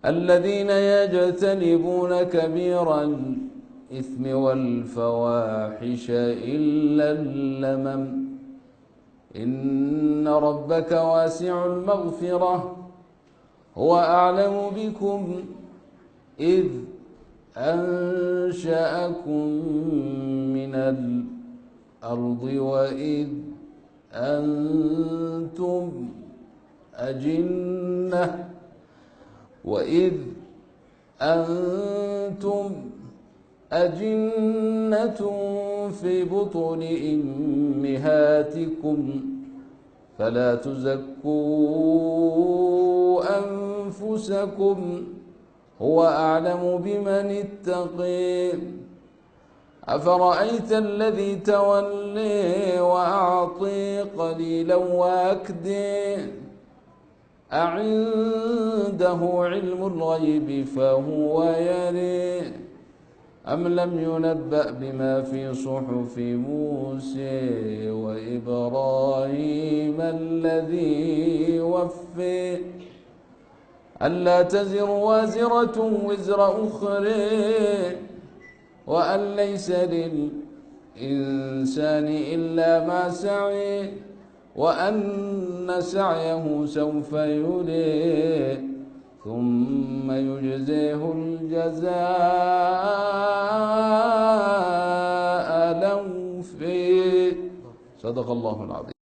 الذين يجتنبون كبير الإثم والفواحش إلا اللمم إن ربك واسع المغفرة هو أعلم بكم إذ أنشأكم من الأرض وإذ أنتم أجنة في بطون أمهاتكم فلا تزكوا أنفسكم هو أعلم بمن اتقي أفرأيت الذي تولي وأعطي قليلا وأكدي أعنده علم الغيب فهو يري أم لم ينبأ بما في صحف موسى وإبراهيم الذي وفي ألا تزر وازرة وزر أخرى وأن ليس للإنسان إلا ما سعي وأن سعيه سوف يرى ثم يجزيه الجزاء الأوفى. صدق الله العظيم.